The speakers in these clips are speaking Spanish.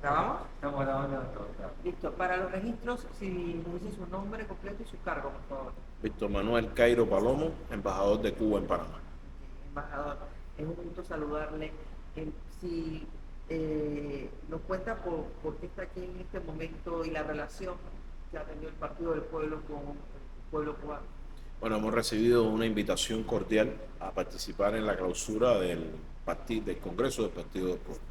¿Grabamos? Estamos grabando todo, claro. Listo. Para los registros, si me dice su nombre completo y su cargo, por favor. Víctor Manuel Cairo Palomo, embajador de Cuba en Panamá. Embajador, es un gusto saludarle. Si nos cuenta por qué está aquí en este momento y la relación que ha tenido el Partido del Pueblo con el pueblo cubano. Bueno, hemos recibido una invitación cordial a participar en la clausura del Congreso del Partido del Pueblo.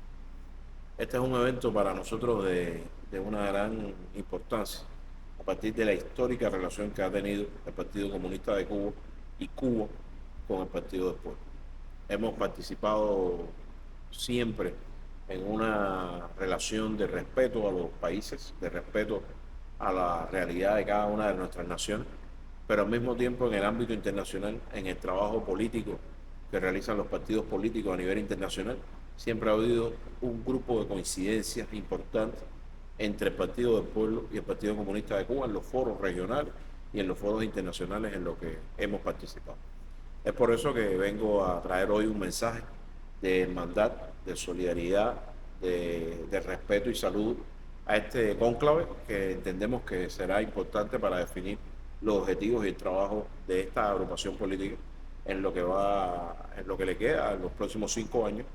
Este es un evento para nosotros de una gran importancia, a partir de la histórica relación que ha tenido el Partido Comunista de Cuba y Cuba con el Partido del Pueblo. Hemos participado siempre en una relación de respeto a los países, de respeto a la realidad de cada una de nuestras naciones, pero al mismo tiempo en el ámbito internacional, en el trabajo político que realizan los partidos políticos a nivel internacional, siempre ha habido un grupo de coincidencias importantes entre el Partido del Pueblo y el Partido Comunista de Cuba en los foros regionales y en los foros internacionales en los que hemos participado. Es por eso que vengo a traer hoy un mensaje de hermandad, de solidaridad, de respeto y salud a este cónclave que entendemos que será importante para definir los objetivos y el trabajo de esta agrupación política en lo que le queda en los próximos 5 años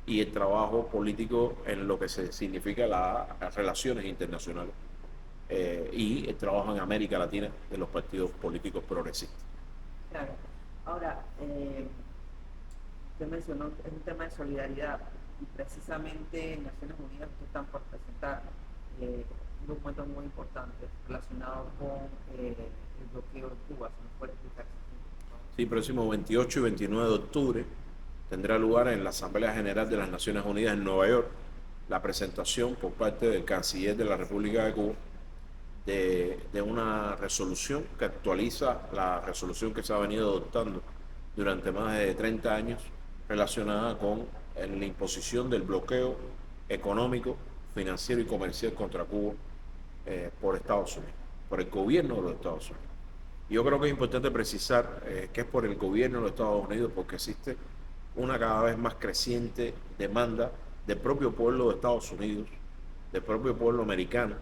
y el trabajo político en lo que se significa las relaciones internacionales y el trabajo en América Latina de los partidos políticos progresistas. Claro. Ahora, usted mencionó es un tema de solidaridad y precisamente en Naciones Unidas ustedes están por presentar un documento muy importante relacionado con el bloqueo de Cuba. Si nos puede explicar. Sí, próximo 28 y 29 de octubre tendrá lugar en la Asamblea General de las Naciones Unidas en Nueva York la presentación por parte del canciller de la República de Cuba de una resolución que actualiza la resolución que se ha venido adoptando durante más de 30 años relacionada con la imposición del bloqueo económico, financiero y comercial contra Cuba por Estados Unidos, por el gobierno de los Estados Unidos. Yo creo que es importante precisar que es por el gobierno de los Estados Unidos porque existe una cada vez más creciente demanda del propio pueblo de Estados Unidos, del propio pueblo americano,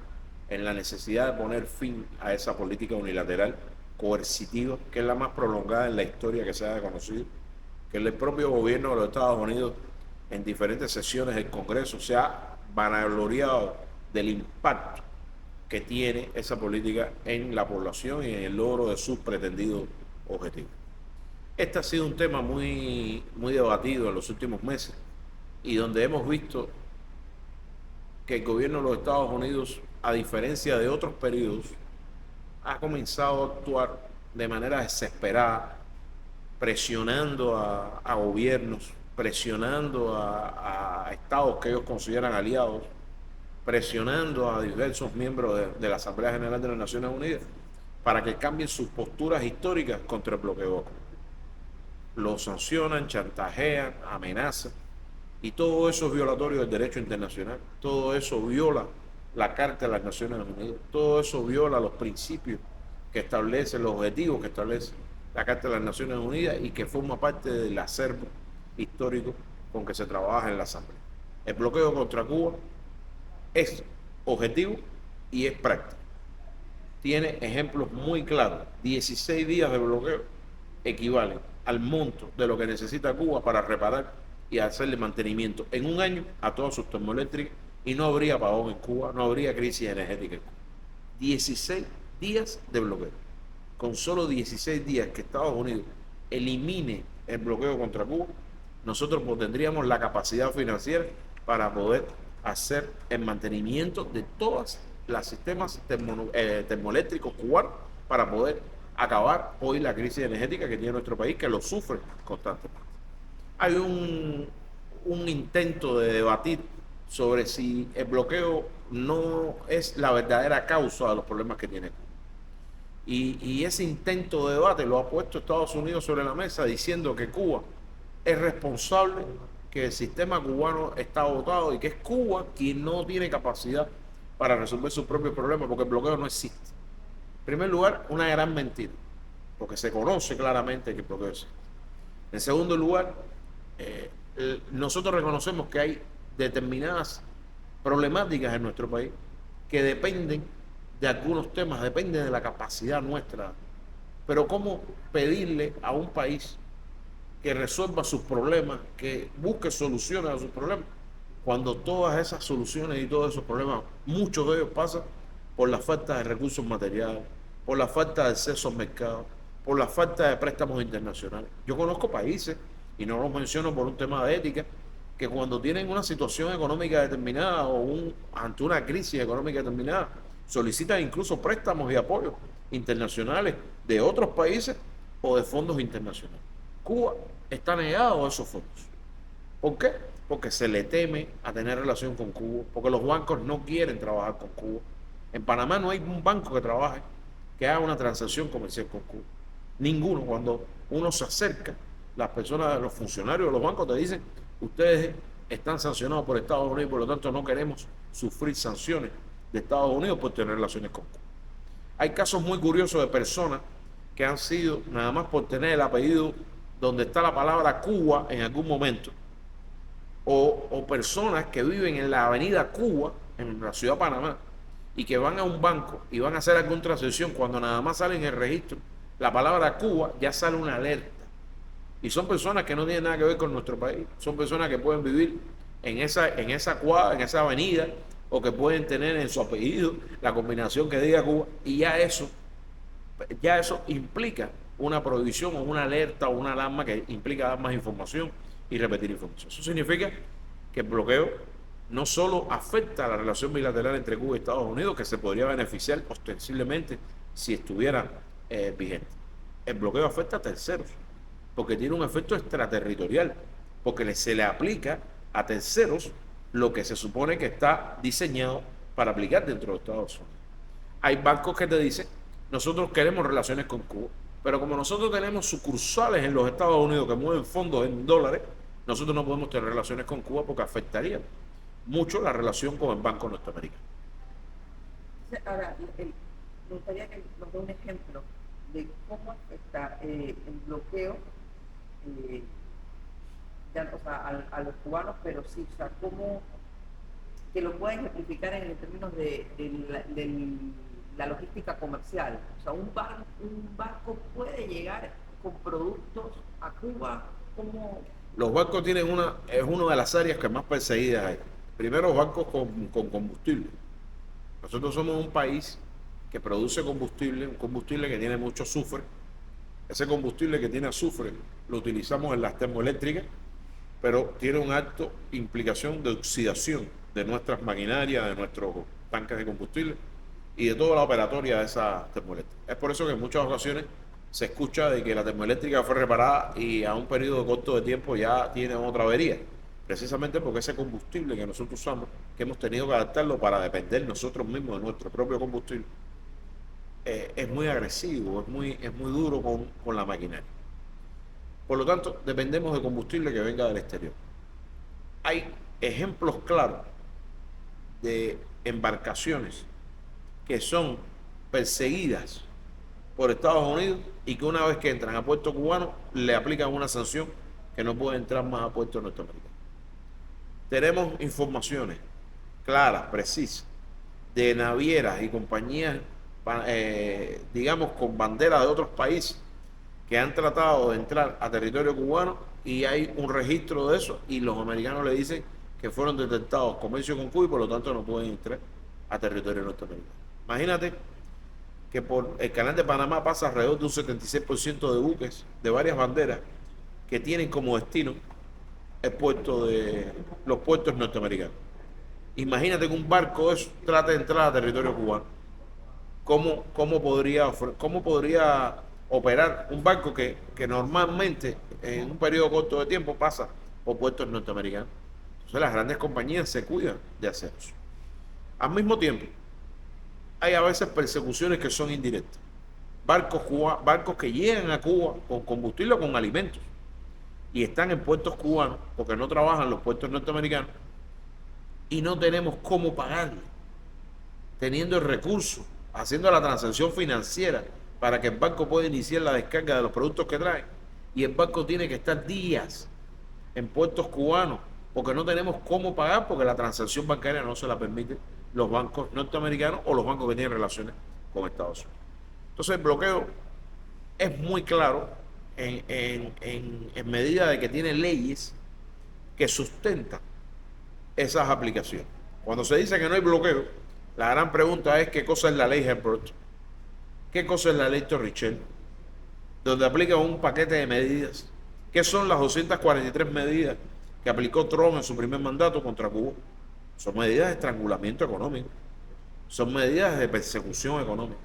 en la necesidad de poner fin a esa política unilateral coercitiva, que es la más prolongada en la historia que se haya conocido, que el propio gobierno de los Estados Unidos en diferentes sesiones del Congreso se ha vanagloriado del impacto que tiene esa política en la población y en el logro de sus pretendidos objetivos. Este ha sido un tema muy debatido en los últimos meses y donde hemos visto que el gobierno de los Estados Unidos, a diferencia de otros periodos, ha comenzado a actuar de manera desesperada, presionando a gobiernos, presionando a estados que ellos consideran aliados, presionando a diversos miembros de la Asamblea General de las Naciones Unidas para que cambien sus posturas históricas contra el bloqueo. Lo sancionan, chantajean, amenazan, y todo eso es violatorio del derecho internacional, todo eso viola la Carta de las Naciones Unidas, todo eso viola los principios que establecen, los objetivos que establece la Carta de las Naciones Unidas y que forma parte del acervo histórico con que se trabaja en la Asamblea. El bloqueo contra Cuba es objetivo y es práctico. Tiene ejemplos muy claros. 16 días de bloqueo equivalen al monto de lo que necesita Cuba para reparar y hacerle mantenimiento en un año a todas sus termoeléctricas y no habría apagón en Cuba, no habría crisis energética en Cuba. 16 días de bloqueo. Con solo 16 días que Estados Unidos elimine el bloqueo contra Cuba, nosotros tendríamos la capacidad financiera para poder hacer el mantenimiento de todos los sistemas termoeléctricos cubanos para poder acabar hoy la crisis energética que tiene nuestro país, que lo sufre constantemente. Hay un intento de debatir sobre si el bloqueo no es la verdadera causa de los problemas que tiene Cuba. Y ese intento de debate lo ha puesto Estados Unidos sobre la mesa diciendo que Cuba es responsable, que el sistema cubano está agotado y que es Cuba quien no tiene capacidad para resolver sus propios problemas porque el bloqueo no existe. En primer lugar, una gran mentira, porque se conoce claramente que el bloqueo existe. En segundo lugar, nosotros reconocemos que hay determinadas problemáticas en nuestro país que dependen de algunos temas, dependen de la capacidad nuestra. Pero ¿cómo pedirle a un país que resuelva sus problemas, que busque soluciones a sus problemas, cuando todas esas soluciones y todos esos problemas, muchos de ellos pasan por la falta de recursos materiales, por la falta de acceso al mercado, por la falta de préstamos internacionales? Yo conozco países, y no los menciono por un tema de ética, que cuando tienen una situación económica determinada o ante una crisis económica determinada, solicitan incluso préstamos y apoyos internacionales de otros países o de fondos internacionales. Cuba está negado a esos fondos. ¿Por qué? Porque se le teme a tener relación con Cuba, porque los bancos no quieren trabajar con Cuba. En Panamá no hay un banco que trabaje, que haga una transacción comercial con Cuba. Ninguno. Cuando uno se acerca, las personas, los funcionarios de los bancos te dicen, ustedes están sancionados por Estados Unidos, por lo tanto no queremos sufrir sanciones de Estados Unidos por tener relaciones con Cuba. Hay casos muy curiosos de personas que han sido, nada más por tener el apellido donde está la palabra Cuba en algún momento, o personas que viven en la avenida Cuba, en la ciudad de Panamá, y que van a un banco y van a hacer alguna transacción, cuando nada más sale en el registro la palabra Cuba, ya sale una alerta. Y son personas que no tienen nada que ver con nuestro país, son personas que pueden vivir en esa cuadra, en esa avenida, o que pueden tener en su apellido la combinación que diga Cuba, y ya eso implica una prohibición o una alerta o una alarma que implica dar más información y repetir información. Eso significa que el bloqueo no solo afecta a la relación bilateral entre Cuba y Estados Unidos, que se podría beneficiar ostensiblemente si estuviera vigente. El bloqueo afecta a terceros, porque tiene un efecto extraterritorial, porque se le aplica a terceros lo que se supone que está diseñado para aplicar dentro de Estados Unidos. Hay bancos que te dicen, nosotros queremos relaciones con Cuba, pero como nosotros tenemos sucursales en los Estados Unidos que mueven fondos en dólares, nosotros no podemos tener relaciones con Cuba porque afectaría mucho la relación con el Banco Norteamericano. Ahora, me gustaría que nos dé un ejemplo de cómo afecta el bloqueo o sea, a los cubanos, pero sí, o sea, cómo que lo pueden ejemplificar en términos de la logística comercial. O sea, un barco puede llegar con productos a Cuba. ¿Cómo? Los barcos es una de las áreas que más perseguidas hay. Primero, los barcos con combustible. Nosotros somos un país que produce combustible, un combustible que tiene mucho azufre. Ese combustible que tiene azufre lo utilizamos en las termoeléctricas, pero tiene una alta implicación de oxidación de nuestras maquinarias, de nuestros tanques de combustible y de toda la operatoria de esa termoeléctrica. Es por eso que en muchas ocasiones se escucha de que la termoeléctrica fue reparada y a un periodo corto de tiempo ya tiene otra avería, precisamente porque ese combustible que nosotros usamos, que hemos tenido que adaptarlo para depender nosotros mismos de nuestro propio combustible, es muy agresivo, es muy duro con la maquinaria. Por lo tanto, dependemos de combustible que venga del exterior. Hay ejemplos claros de embarcaciones que son perseguidas por Estados Unidos y que una vez que entran a puerto cubano le aplican una sanción que no puede entrar más a puerto norteamericano. Tenemos informaciones claras, precisas, de navieras y compañías, digamos, con bandera de otros países que han tratado de entrar a territorio cubano y hay un registro de eso y los americanos le dicen que fueron detectados comercio con Cuba y por lo tanto no pueden entrar a territorio norteamericano. Imagínate que por el canal de Panamá pasa alrededor de un 76% de buques de varias banderas que tienen como destino los puertos norteamericanos. Imagínate que un barco eso trate de entrar a territorio cubano. ¿Cómo podría operar un barco que normalmente en un periodo corto de tiempo pasa por puertos norteamericanos? Entonces las grandes compañías se cuidan de hacer eso. Al mismo tiempo, hay a veces persecuciones que son indirectas. Barcos que llegan a Cuba con combustible o con alimentos y están en puertos cubanos porque no trabajan los puertos norteamericanos y no tenemos cómo pagarle, teniendo el recurso, haciendo la transacción financiera para que el barco pueda iniciar la descarga de los productos que trae, y el barco tiene que estar días en puertos cubanos porque no tenemos cómo pagar, porque la transacción bancaria no se la permite los bancos norteamericanos o los bancos que tienen relaciones con Estados Unidos. Entonces el bloqueo es muy claro en medida de que tiene leyes que sustentan esas aplicaciones. Cuando se dice que no hay bloqueo, la gran pregunta es qué cosa es la ley Herbert, qué cosa es la ley Torricelli, donde aplica un paquete de medidas, qué son las 243 medidas que aplicó Trump en su primer mandato contra Cuba. Son medidas de estrangulamiento económico, son medidas de persecución económica.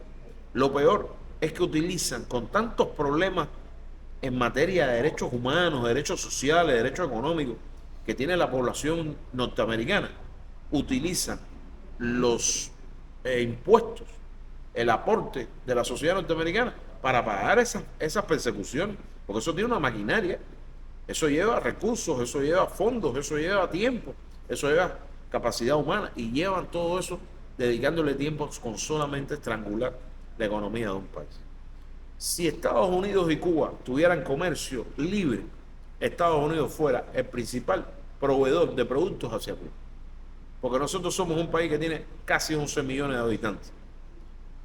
Lo peor es que utilizan con tantos problemas en materia de derechos humanos, derechos sociales, derechos económicos que tiene la población norteamericana, utilizan los impuestos, el aporte de la sociedad norteamericana para pagar esas persecuciones, porque eso tiene una maquinaria, eso lleva recursos, eso lleva fondos, eso lleva tiempo, eso lleva capacidad humana, y llevan todo eso dedicándole tiempo con solamente estrangular la economía de un país. Si Estados Unidos y Cuba tuvieran comercio libre, Estados Unidos fuera el principal proveedor de productos hacia Cuba, porque nosotros somos un país que tiene casi 11 millones de habitantes,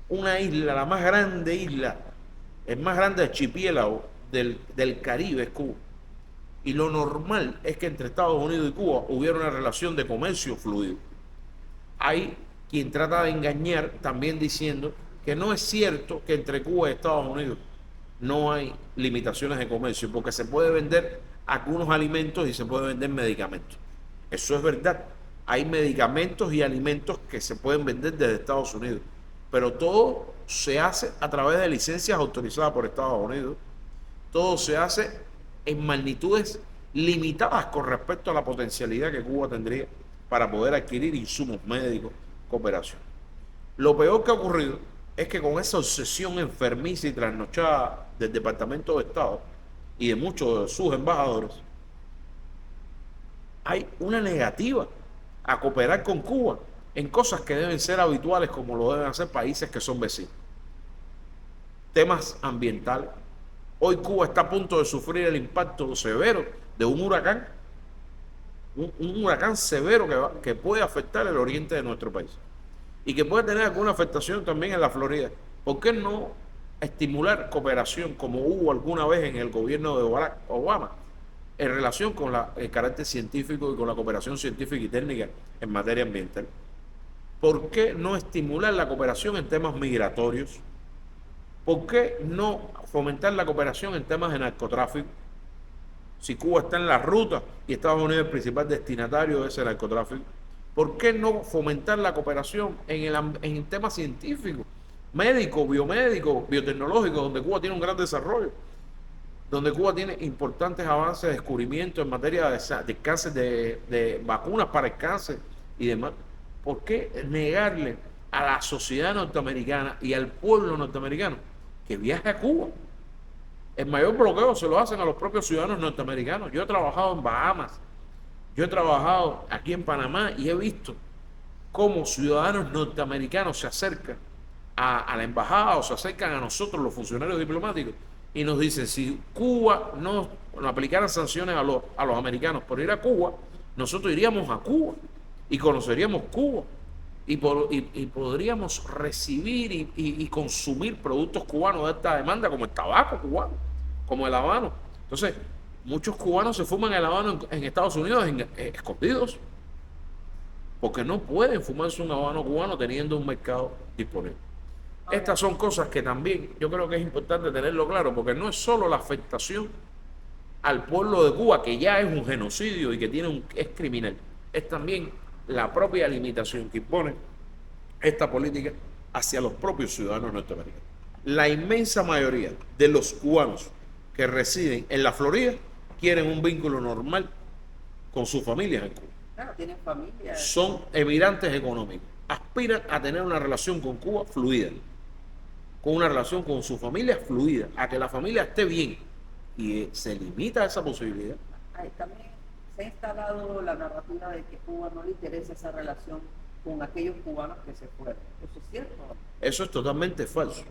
una isla, la más grande isla, el más grande archipiélago del Caribe es Cuba, y lo normal es que entre Estados Unidos y Cuba hubiera una relación de comercio fluido. Hay quien trata de engañar también diciendo que no es cierto que entre Cuba y Estados Unidos no hay limitaciones de comercio, porque se puede vender algunos alimentos y se puede vender medicamentos. Eso es verdad. Hay medicamentos y alimentos que se pueden vender desde Estados Unidos, pero todo se hace a través de licencias autorizadas por Estados Unidos. Todo se hace en magnitudes limitadas con respecto a la potencialidad que Cuba tendría para poder adquirir insumos médicos, cooperación. Lo peor que ha ocurrido es que con esa obsesión enfermiza y trasnochada del Departamento de Estado y de muchos de sus embajadores, hay una negativa a cooperar con Cuba en cosas que deben ser habituales, como lo deben hacer países que son vecinos. Temas ambientales. Hoy Cuba está a punto de sufrir el impacto severo de un huracán, un huracán severo que puede afectar el oriente de nuestro país y que puede tener alguna afectación también en la Florida. ¿Por qué no estimular cooperación como hubo alguna vez en el gobierno de Barack Obama en relación con el carácter científico y con la cooperación científica y técnica en materia ambiental? ¿Por qué no estimular la cooperación en temas migratorios? ¿Por qué no fomentar la cooperación en temas de narcotráfico? Si Cuba está en la ruta y Estados Unidos es el principal destinatario de ese narcotráfico, ¿por qué no fomentar la cooperación en temas científicos, médicos, biomédicos, biotecnológicos, donde Cuba tiene un gran desarrollo, donde Cuba tiene importantes avances de descubrimiento en materia de cáncer, de vacunas para el cáncer y demás? ¿Por qué negarle a la sociedad norteamericana y al pueblo norteamericano que viaje a Cuba? El mayor bloqueo se lo hacen a los propios ciudadanos norteamericanos. Yo he trabajado en Bahamas, yo he trabajado aquí en Panamá y he visto cómo ciudadanos norteamericanos se acercan a la embajada o se acercan a nosotros, los funcionarios diplomáticos, y nos dicen: si Cuba no aplicara sanciones a los americanos por ir a Cuba, nosotros iríamos a Cuba y conoceríamos Cuba y podríamos recibir y consumir productos cubanos de alta demanda, como el tabaco cubano, como el habano. Entonces, muchos cubanos se fuman el habano en Estados Unidos escondidos, porque no pueden fumarse un habano cubano teniendo un mercado disponible. Estas son cosas que también yo creo que es importante tenerlo claro, porque no es solo la afectación al pueblo de Cuba, que ya es un genocidio y que es criminal, es también la propia limitación que impone esta política hacia los propios ciudadanos norteamericanos. La inmensa mayoría de los cubanos que residen en la Florida quieren un vínculo normal con sus familias en Cuba. Claro, tienen familia. Son emigrantes económicos, aspiran a tener una relación con Cuba fluida, con una relación con su familia fluida, a que la familia esté bien, y se limita esa posibilidad. También se ha instalado la narrativa de que Cuba no le interesa esa relación con aquellos cubanos que se fueron. ¿Eso es cierto? Eso es totalmente falso.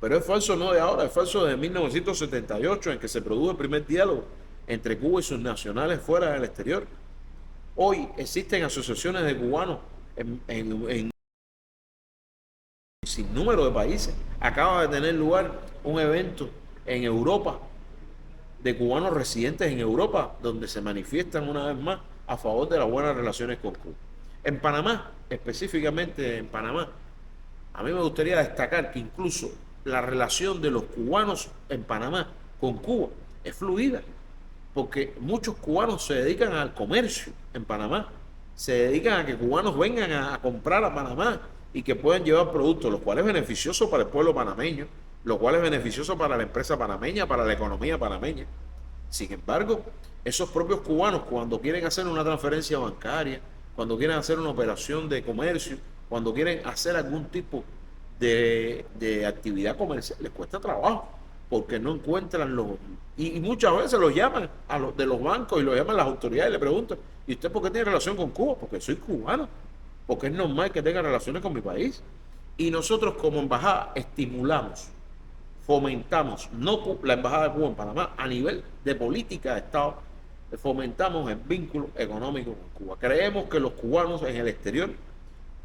Pero es falso no de ahora, es falso desde 1978, en que se produjo el primer diálogo entre Cuba y sus nacionales fuera del exterior. Hoy existen asociaciones de cubanos en sin número de países. Acaba de tener lugar un evento en Europa de cubanos residentes en Europa donde se manifiestan una vez más a favor de las buenas relaciones con Cuba. En Panamá, específicamente en Panamá, a mí me gustaría destacar que incluso la relación de los cubanos en Panamá con Cuba es fluida, porque muchos cubanos se dedican al comercio en Panamá, se dedican a que cubanos vengan a comprar a Panamá y que puedan llevar productos, lo cual es beneficioso para el pueblo panameño, lo cual es beneficioso para la empresa panameña, para la economía panameña. Sin embargo, esos propios cubanos, cuando quieren hacer una transferencia bancaria, cuando quieren hacer una operación de comercio, cuando quieren hacer algún tipo de actividad comercial, les cuesta trabajo, porque no encuentran los... Y muchas veces los llaman a los de los bancos y los llaman las autoridades y le preguntan, ¿y usted por qué tiene relación con Cuba? Porque soy cubano, porque es normal que tenga relaciones con mi país. Y nosotros como embajada estimulamos, fomentamos, no la Embajada de Cuba en Panamá, a nivel de política de Estado, fomentamos el vínculo económico con Cuba. Creemos que los cubanos en el exterior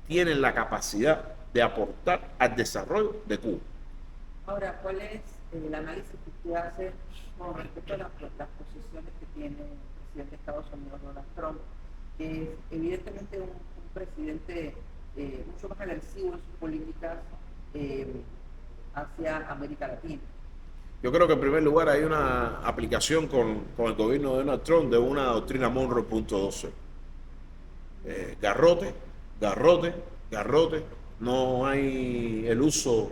tienen la capacidad de aportar al desarrollo de Cuba. Ahora, ¿cuál es el análisis que usted hace con respecto a las posiciones que tiene el presidente de Estados Unidos, Donald Trump, que es evidentemente un presidente mucho más agresivo en sus políticas hacia América Latina? Yo creo que en primer lugar hay una aplicación con el gobierno de Donald Trump de una doctrina Monroe .12. Garrote, garrote, garrote. No hay el uso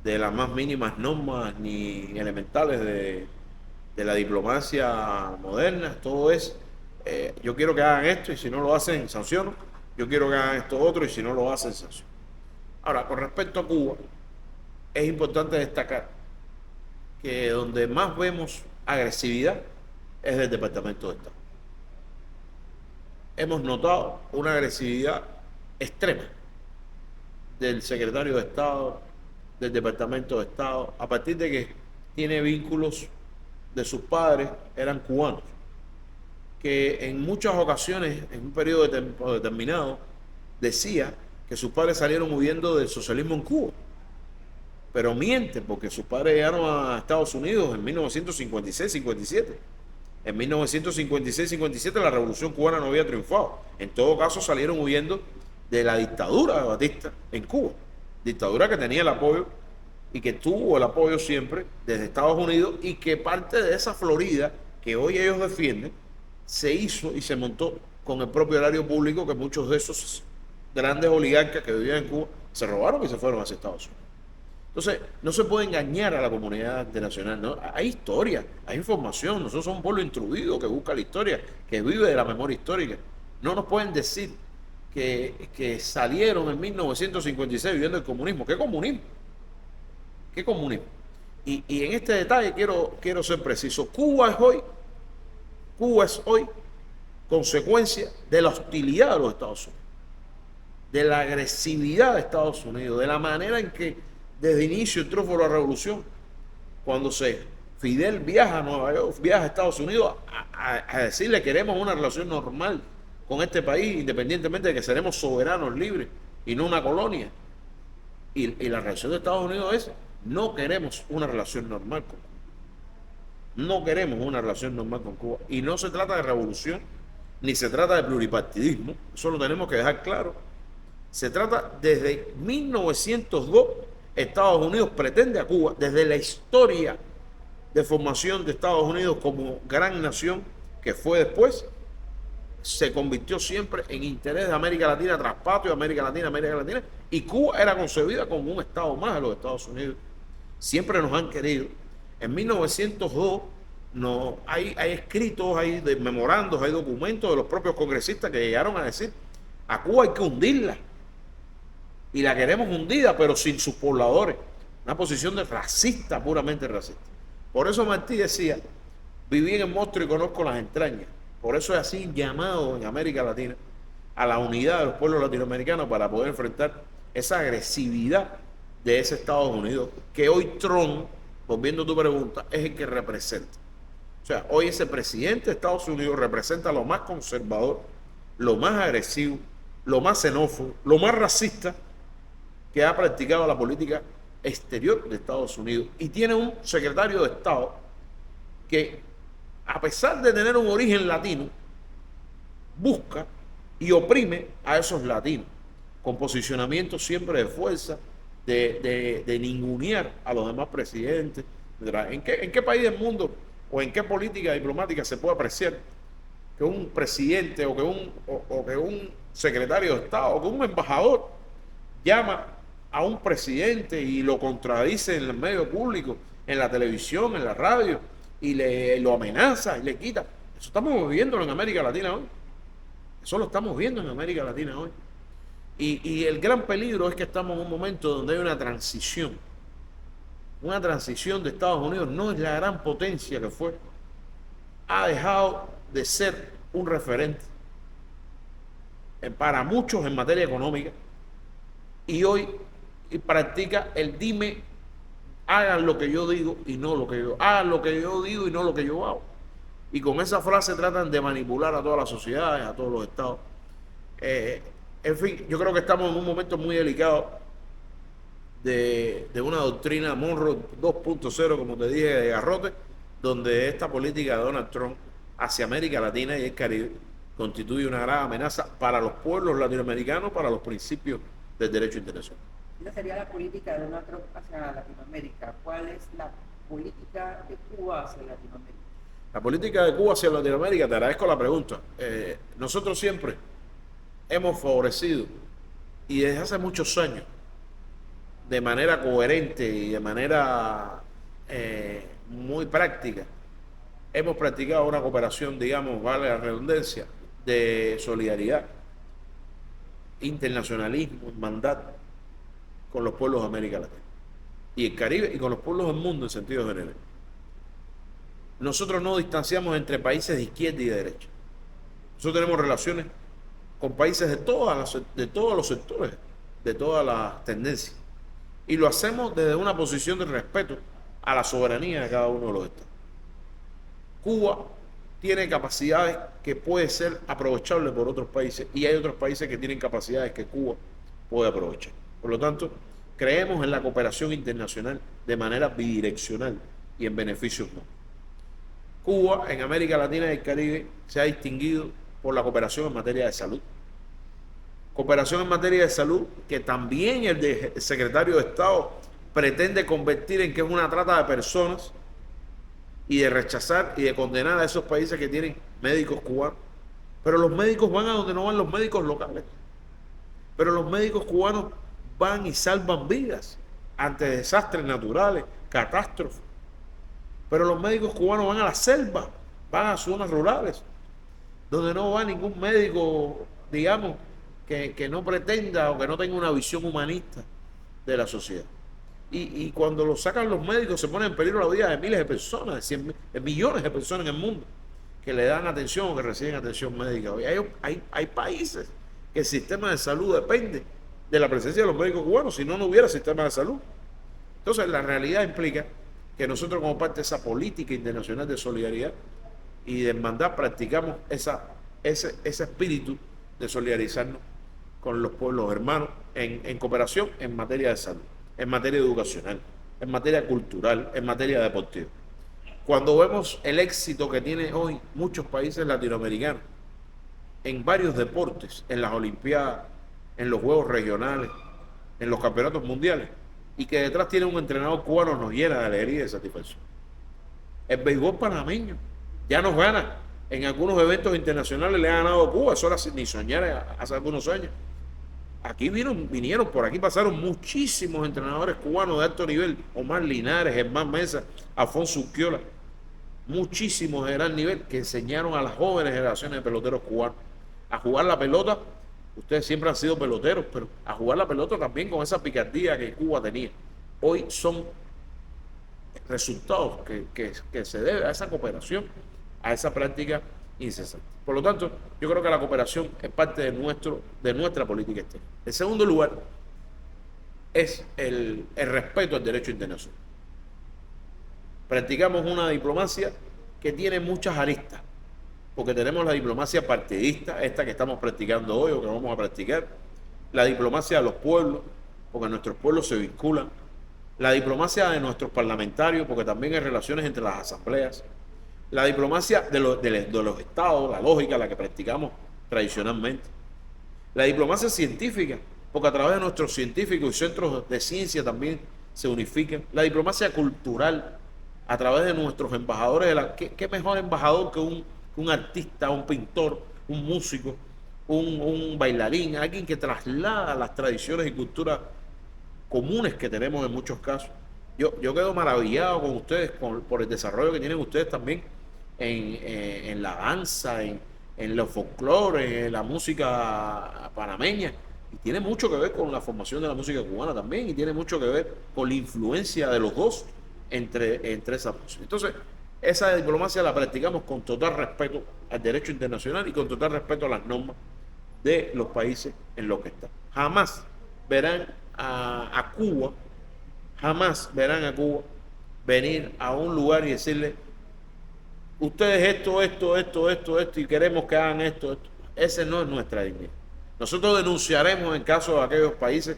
de las más mínimas normas ni elementales de la diplomacia moderna. Todo es, yo quiero que hagan esto y si no lo hacen, sanciono. Yo quiero que hagan esto otro y si no lo hacen, sanciono. Ahora, con respecto a Cuba, es importante destacar que donde más vemos agresividad es del Departamento de Estado. Hemos notado una agresividad extrema del secretario de Estado, del Departamento de Estado, a partir de que tiene vínculos de sus padres, eran cubanos, que en muchas ocasiones, en un periodo de tiempo determinado, decía que sus padres salieron huyendo del socialismo en Cuba. Pero miente, porque sus padres llegaron a Estados Unidos en 1956-57. En 1956-57 la Revolución Cubana no había triunfado. En todo caso salieron huyendo de la dictadura de Batista en Cuba. Dictadura que tenía el apoyo y que tuvo el apoyo siempre desde Estados Unidos y que parte de esa Florida que hoy ellos defienden se hizo y se montó con el propio erario público que muchos de esos grandes oligarcas que vivían en Cuba se robaron y se fueron hacia Estados Unidos. Entonces, no se puede engañar a la comunidad internacional, ¿no? Hay historia, hay información, nosotros somos un pueblo instruido que busca la historia, que vive de la memoria histórica. No nos pueden decir que salieron en 1956 viviendo el comunismo. ¿Qué comunismo? ¿Qué comunismo? Y en este detalle quiero ser preciso. Cuba es hoy consecuencia de la hostilidad de los Estados Unidos, de la agresividad de Estados Unidos, de la manera en que desde inicio el triunfo de la revolución, cuando Fidel viaja a Nueva York, viaja a Estados Unidos a decirle queremos una relación normal con este país, independientemente de que seremos soberanos libres y no una colonia. Y la reacción de Estados Unidos es, no queremos una relación normal con Cuba. No queremos una relación normal con Cuba. Y no se trata de revolución, ni se trata de pluripartidismo, eso lo tenemos que dejar claro. Se trata desde 1902, Estados Unidos pretende a Cuba, desde la historia de formación de Estados Unidos como gran nación que fue después, se convirtió siempre en interés de América Latina, traspatio de América Latina, y Cuba era concebida como un estado más de los Estados Unidos. Siempre nos han querido. En 1902 no, hay escritos, hay memorandos, hay documentos de los propios congresistas que llegaron a decir, a Cuba hay que hundirla. Y la queremos hundida, pero sin sus pobladores. Una posición de racista, puramente racista. Por eso Martí decía, viví en el monstruo y conozco las entrañas. Por eso es así llamado en América Latina a la unidad de los pueblos latinoamericanos para poder enfrentar esa agresividad de ese Estados Unidos que hoy Trump, volviendo a tu pregunta, es el que representa. O sea, hoy ese presidente de Estados Unidos representa lo más conservador lo más agresivo, lo más xenófobo, lo más racista que ha practicado la política exterior de Estados Unidos. Y tiene un secretario de Estado que, a pesar de tener un origen latino, busca y oprime a esos latinos, con posicionamiento siempre de fuerza, de ningunear a los demás presidentes. ¿En qué país del mundo o en qué política diplomática se puede apreciar que un presidente o que un secretario de Estado o que un embajador llama a un presidente y lo contradice en el medio público, en la televisión, en la radio, y lo amenaza y le quita? Eso estamos viviendo en América Latina hoy. Eso lo estamos viendo en América Latina hoy. Y el gran peligro es que estamos en un momento donde hay una transición. Una transición de Estados Unidos. No es la gran potencia que fue. Ha dejado de ser un referente para muchos en materia económica. Y hoy practica el dime, hagan lo que yo digo y no lo que yo, hagan lo que yo digo y no lo que yo hago. Y con esa frase tratan de manipular a todas las sociedades, a todos los estados. En fin, yo creo que estamos en un momento muy delicado de una doctrina Monroe 2.0, como te dije, de garrote, donde esta política de Donald Trump hacia América Latina y el Caribe constituye una gran amenaza para los pueblos latinoamericanos, para los principios del derecho internacional. Esa sería la política de Donald Trump hacia Latinoamérica. ¿Cuál es la política de Cuba hacia Latinoamérica? La política de Cuba hacia Latinoamérica, te agradezco la pregunta. Nosotros siempre hemos favorecido, y desde hace muchos años, de manera coherente y de manera muy práctica, hemos practicado una cooperación, digamos, vale la redundancia, de solidaridad, internacionalismo, hermandad con los pueblos de América Latina y el Caribe y con los pueblos del mundo en sentido general. Nosotros no distanciamos entre países de izquierda y de derecha. Nosotros tenemos relaciones con países de todos los sectores, de todas las tendencias. Y lo hacemos desde una posición de respeto a la soberanía de cada uno de los estados. Cuba tiene capacidades que pueden ser aprovechables por otros países y hay otros países que tienen capacidades que Cuba puede aprovechar. Por lo tanto, creemos en la cooperación internacional de manera bidireccional y en beneficios mutuos. Cuba en América Latina y el Caribe se ha distinguido por la cooperación en materia de salud. Cooperación en materia de salud que también el secretario de Estado pretende convertir en que es una trata de personas y de rechazar y de condenar a esos países que tienen médicos cubanos. Pero los médicos van a donde no van los médicos locales. Pero los médicos cubanos van y salvan vidas ante desastres naturales, catástrofes. Pero los médicos cubanos van a la selva, van a zonas rurales, donde no va ningún médico, digamos, que no pretenda o que no tenga una visión humanista de la sociedad. Y cuando lo sacan los médicos se pone en peligro la vida de miles de personas, de millones de personas en el mundo que le dan atención o que reciben atención médica. Hoy hay países que el sistema de salud depende de la presencia de los médicos cubanos, si no, no hubiera sistema de salud. Entonces la realidad implica que nosotros, como parte de esa política internacional de solidaridad y de hermandad, practicamos ese espíritu de solidarizarnos con los pueblos hermanos en cooperación en materia de salud, en materia educacional, en materia cultural, en materia deportiva. Cuando vemos el éxito que tienen hoy muchos países latinoamericanos en varios deportes, en las Olimpiadas, en los Juegos Regionales, en los campeonatos mundiales, y que detrás tiene un entrenador cubano, nos llena de alegría y de satisfacción. El béisbol panameño ya nos gana. En algunos eventos internacionales le ha ganado a Cuba, eso era ni soñar hace algunos años. Aquí vinieron, por aquí pasaron muchísimos entrenadores cubanos de alto nivel, Omar Linares, Germán Mesa, Afonso Urquiola, muchísimos de gran nivel que enseñaron a las jóvenes generaciones de peloteros cubanos a jugar la pelota. Ustedes siempre han sido peloteros, pero a jugar la pelota también con esa picardía que Cuba tenía. Hoy son resultados que se debe a esa cooperación, a esa práctica incesante. Por lo tanto, yo creo que la cooperación es parte de nuestra política exterior. En segundo lugar, es el respeto al derecho internacional. Practicamos una diplomacia que tiene muchas aristas, porque tenemos la diplomacia partidista, esta que estamos practicando hoy o que vamos a practicar, la diplomacia de los pueblos, porque nuestros pueblos se vinculan, la diplomacia de nuestros parlamentarios, porque también hay relaciones entre las asambleas, la diplomacia de los estados, la lógica, la que practicamos tradicionalmente, la diplomacia científica, porque a través de nuestros científicos y centros de ciencia también se unifican, la diplomacia cultural, a través de nuestros embajadores, ¿qué mejor embajador que un artista, un pintor, un músico, un bailarín, alguien que traslada las tradiciones y culturas comunes que tenemos en muchos casos? Yo quedo maravillado con ustedes por el desarrollo que tienen ustedes también en la danza, en los folclores, en la música panameña, y tiene mucho que ver con la formación de la música cubana también, y tiene mucho que ver con la influencia de los dos entre esas músicas. Entonces, esa diplomacia la practicamos con total respeto al derecho internacional y con total respeto a las normas de los países en los que están. Jamás verán a Cuba, jamás verán a Cuba venir a un lugar y decirle: ustedes esto, y queremos que hagan esto. Ese no es nuestra dignidad. Nosotros denunciaremos en caso de aquellos países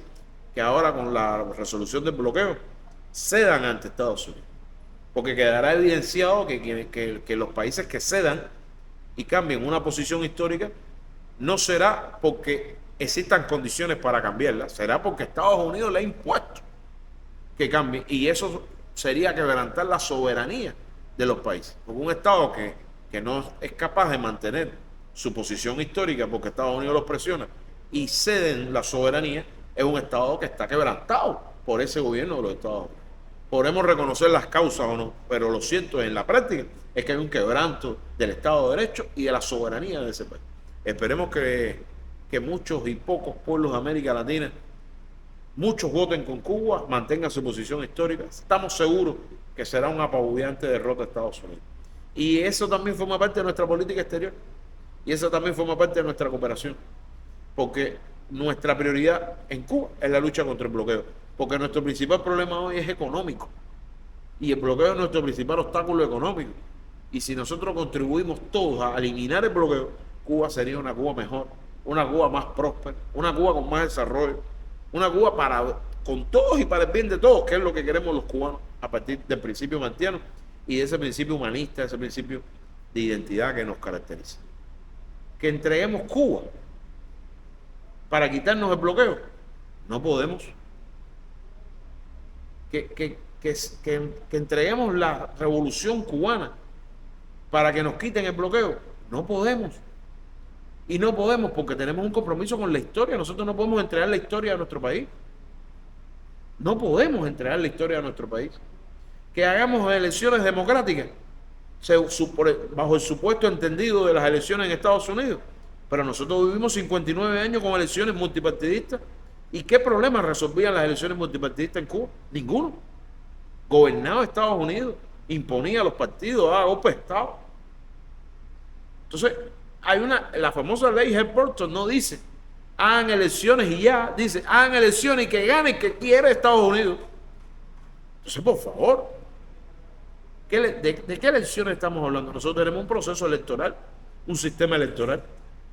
que ahora con la resolución del bloqueo cedan ante Estados Unidos, porque quedará evidenciado que los países que cedan y cambien una posición histórica no será porque existan condiciones para cambiarla, será porque Estados Unidos le ha impuesto que cambie, y eso sería quebrantar la soberanía de los países, porque un Estado que no es capaz de mantener su posición histórica porque Estados Unidos los presiona y ceden la soberanía, es un Estado que está quebrantado por ese gobierno de los Estados Unidos. Podemos reconocer las causas o no, pero lo cierto en la práctica es que hay un quebranto del Estado de Derecho y de la soberanía de ese país. Esperemos que muchos y pocos pueblos de América Latina, muchos voten con Cuba, mantengan su posición histórica. Estamos seguros que será una apabullante derrota de Estados Unidos. Y eso también forma parte de nuestra política exterior. Y eso también forma parte de nuestra cooperación. Porque nuestra prioridad en Cuba es la lucha contra el bloqueo. Porque nuestro principal problema hoy es económico. Y el bloqueo es nuestro principal obstáculo económico. Y si nosotros contribuimos todos a eliminar el bloqueo, Cuba sería una Cuba mejor, una Cuba más próspera, una Cuba con más desarrollo, una Cuba con todos y para el bien de todos, que es lo que queremos los cubanos a partir del principio mantiano y de ese principio humanista, ese principio de identidad que nos caracteriza. Que entreguemos Cuba para quitarnos el bloqueo, no podemos. Que entreguemos la revolución cubana para que nos quiten el bloqueo, no podemos. Y no podemos porque tenemos un compromiso con la historia. Nosotros no podemos entregar la historia de nuestro país. No podemos entregar la historia de nuestro país. Que hagamos elecciones democráticas bajo el supuesto entendido de las elecciones en Estados Unidos. Pero nosotros vivimos 59 años con elecciones multipartidistas. ¿Y qué problemas resolvían las elecciones multipartidistas en Cuba? Ninguno. Gobernaba Estados Unidos, imponía a los partidos, daba golpe de Estado. Entonces, la famosa ley Helms-Burton no dice hagan elecciones y ya, dice hagan elecciones y que gane el que quiera Estados Unidos. Entonces, por favor, ¿de qué elecciones estamos hablando? Nosotros tenemos un proceso electoral, un sistema electoral.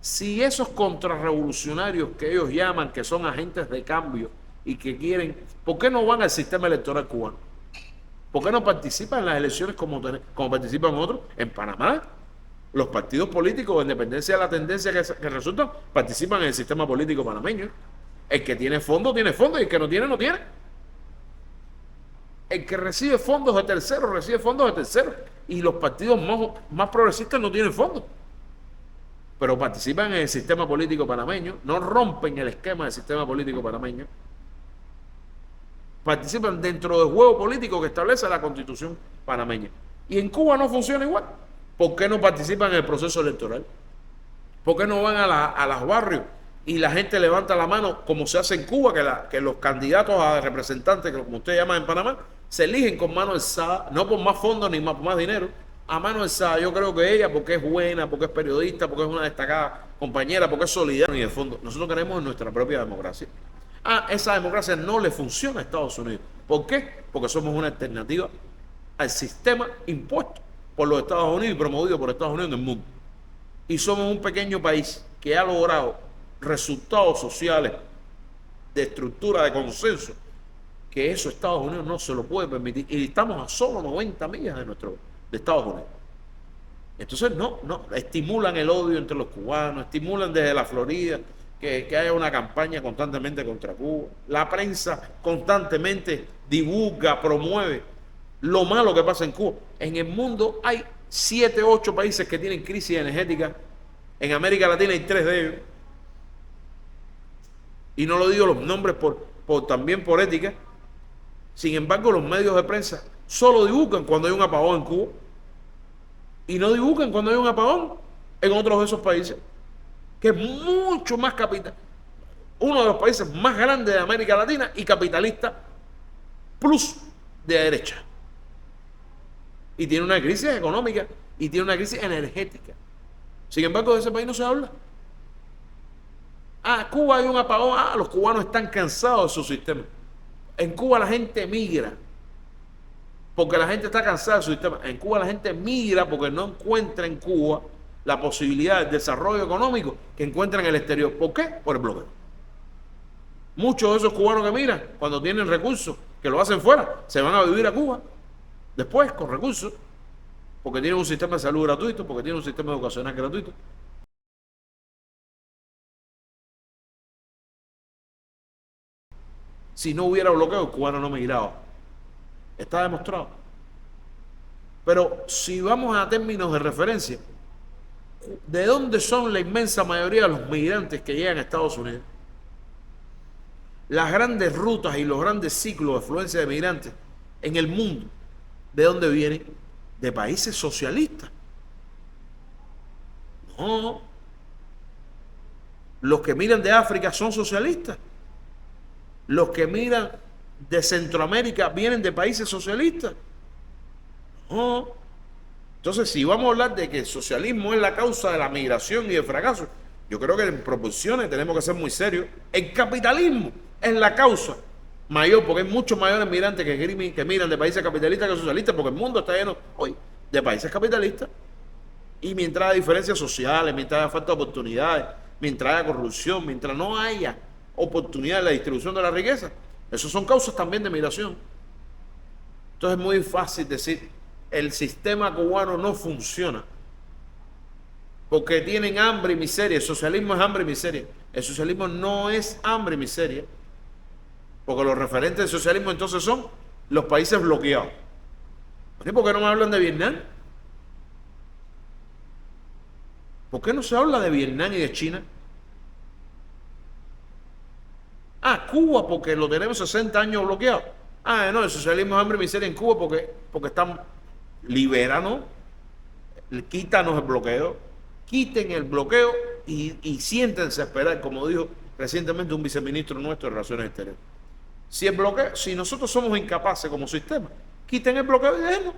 Si esos contrarrevolucionarios que ellos llaman, que son agentes de cambio y que quieren, ¿por qué no van al sistema electoral cubano? ¿Por qué no participan en las elecciones como participan otros? En Panamá, los partidos políticos, en dependencia de la tendencia que resultan, participan en el sistema político panameño. El que tiene fondos, y el que no tiene, no tiene. El que recibe fondos de terceros, recibe fondos de terceros. Y los partidos más progresistas no tienen fondos. Pero participan en el sistema político panameño, no rompen el esquema del sistema político panameño. Participan dentro del juego político que establece la Constitución panameña. Y en Cuba no funciona igual. ¿Por qué no participan en el proceso electoral? ¿Por qué no van a los barrios y la gente levanta la mano como se hace en Cuba, que los candidatos a representantes, que como usted llama en Panamá, se eligen con mano alzada, no por más fondos ni por más dinero, a mano alzada? Yo creo que ella, porque es buena, porque es periodista, porque es una destacada compañera, porque es solidaria, y en el fondo nosotros queremos nuestra propia democracia. Esa democracia no le funciona a Estados Unidos. ¿Por qué? Porque somos una alternativa al sistema impuesto por los Estados Unidos y promovido por Estados Unidos en el mundo. y somos un pequeño país que ha logrado resultados sociales de estructura, de consenso, que eso Estados Unidos no se lo puede permitir. Y estamos a solo 90 millas de Estados Unidos. Entonces, no, estimulan el odio entre los cubanos, estimulan desde la Florida que haya una campaña constantemente contra Cuba. La prensa constantemente divulga, promueve lo malo que pasa en Cuba. En el mundo hay 7, 8 países que tienen crisis energética. En América Latina hay 3 de ellos. Y no lo digo los nombres también por ética. Sin embargo, los medios de prensa solo divulgan cuando hay un apagón en Cuba y no divulgan cuando hay un apagón en otros de esos países, que es mucho más capital, uno de los países más grandes de América Latina y capitalista plus de derecha. Y tiene una crisis económica y tiene una crisis energética. Sin embargo, de ese país no se habla. Cuba hay un apagón. Los cubanos están cansados de su sistema. En Cuba la gente migra porque la gente está cansada de su sistema. En Cuba la gente migra porque no encuentra en Cuba la posibilidad de desarrollo económico que encuentra en el exterior. ¿Por qué? Por el bloqueo. Muchos de esos cubanos que migran, cuando tienen recursos, que lo hacen fuera, se van a vivir a Cuba después con recursos, porque tienen un sistema de salud gratuito, porque tienen un sistema educacional gratuito. Si no hubiera bloqueo, el cubano no migraba. Está demostrado. Pero si vamos a términos de referencia, ¿de dónde son la inmensa mayoría de los migrantes que llegan a Estados Unidos? Las grandes rutas y los grandes ciclos de afluencia de migrantes en el mundo, ¿de dónde vienen? De países socialistas. No. Los que miran de África son socialistas. Los que miran de Centroamérica vienen de países socialistas. No. Entonces, si vamos a hablar de que el socialismo es la causa de la migración y del fracaso, yo creo que en proporciones tenemos que ser muy serios. El capitalismo es la causa mayor, porque hay muchos mayores migrantes que migran de países capitalistas que socialistas, porque el mundo está lleno hoy de países capitalistas. Y mientras haya diferencias sociales, mientras haya falta de oportunidades, mientras haya corrupción, mientras no haya oportunidad en la distribución de la riqueza, esos son causas también de migración. Entonces es muy fácil decir, el sistema cubano no funciona porque tienen hambre y miseria. El socialismo es hambre y miseria. El socialismo no es hambre y miseria, porque los referentes del socialismo entonces son los países bloqueados. ¿Por qué no me hablan de Vietnam? ¿Por qué no se habla de Vietnam y de China? Cuba, porque lo tenemos 60 años bloqueado. No, el socialismo es hambre y miseria en Cuba porque están, libéranos, quítanos el bloqueo, quiten el bloqueo y siéntense a esperar, como dijo recientemente un viceministro nuestro de Relaciones Exteriores. Si nosotros somos incapaces como sistema, quiten el bloqueo y déjennos.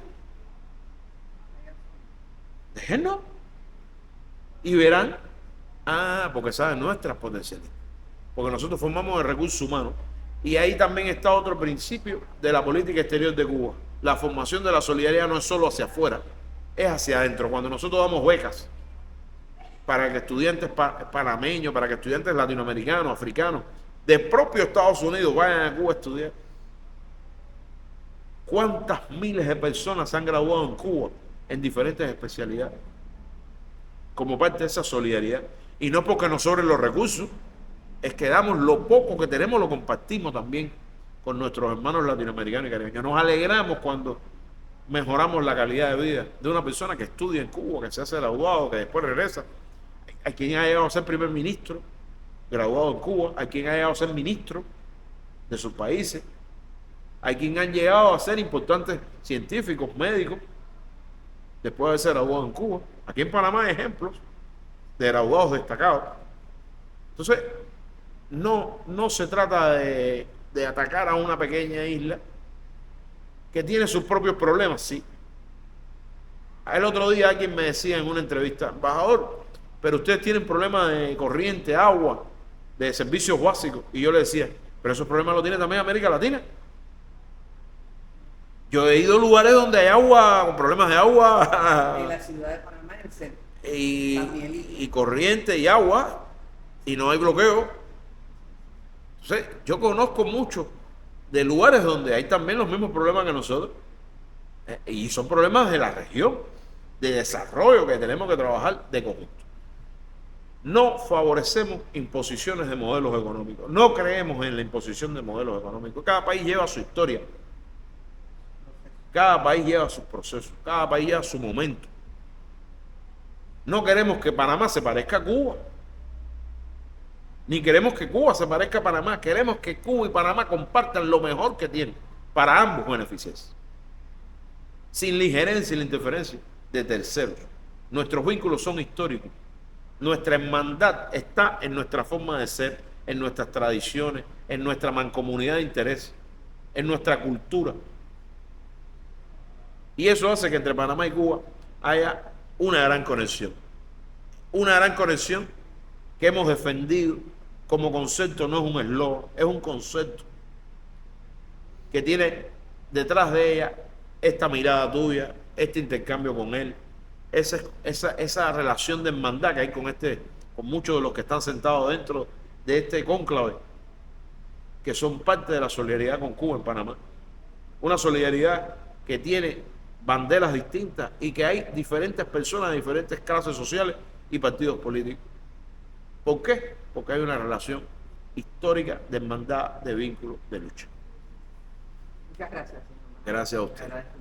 Déjennos. Y verán, porque saben nuestras potencialidades. Porque nosotros formamos el recurso humano. Y ahí también está otro principio de la política exterior de Cuba. La formación de la solidaridad no es solo hacia afuera, es hacia adentro. Cuando nosotros damos becas para que estudiantes panameños, para que estudiantes latinoamericanos, africanos, de propio Estados Unidos vayan a Cuba a estudiar. ¿Cuántas miles de personas se han graduado en Cuba en diferentes especialidades? Como parte de esa solidaridad. Y no porque nos sobren los recursos, es que damos lo poco que tenemos, lo compartimos también con nuestros hermanos latinoamericanos y caribeños. Nos alegramos cuando mejoramos la calidad de vida de una persona que estudia en Cuba, que se hace graduado, que después regresa. Hay quien ha llegado a ser primer ministro, graduado en Cuba. Hay quien ha llegado a ser ministro de sus países. Hay quien han llegado a ser importantes científicos, médicos, después de ser graduado en Cuba. Aquí en Panamá hay ejemplos de graduados destacados. Entonces, no se trata de atacar a una pequeña isla que tiene sus propios problemas, sí. El otro día alguien me decía en una entrevista, embajador, pero ustedes tienen problemas de corriente, agua, de servicios básicos. Y yo le decía, pero esos problemas los tiene también América Latina. Yo he ido a lugares donde hay agua, con problemas de agua. En la ciudad de Panamá, en el centro. y corriente y agua y no hay bloqueo. Entonces, yo conozco mucho de lugares donde hay también los mismos problemas que nosotros, y son problemas de la región, de desarrollo que tenemos que trabajar de conjunto. No favorecemos imposiciones de modelos económicos, no creemos en la imposición de modelos económicos. Cada país lleva su historia, cada país lleva sus procesos, cada país lleva su momento. No queremos que Panamá se parezca a Cuba, ni queremos que Cuba se parezca a Panamá. Queremos que Cuba y Panamá compartan lo mejor que tienen para ambos beneficios, sin la injerencia y la interferencia de terceros. Nuestros vínculos son históricos. Nuestra hermandad está en nuestra forma de ser, en nuestras tradiciones, en nuestra mancomunidad de interés, en nuestra cultura. Y eso hace que entre Panamá y Cuba haya una gran conexión. Una gran conexión que hemos defendido como concepto, no es un eslogan, es un concepto que tiene detrás de ella esta mirada tuya, este intercambio con él, esa relación de hermandad que hay con muchos de los que están sentados dentro de este cónclave, que son parte de la solidaridad con Cuba en Panamá. Una solidaridad que tiene banderas distintas y que hay diferentes personas de diferentes clases sociales y partidos políticos. ¿Por qué? Porque hay una relación histórica de hermandad, de vínculo, de lucha. Muchas gracias, señor. Gracias a usted. Agradezco.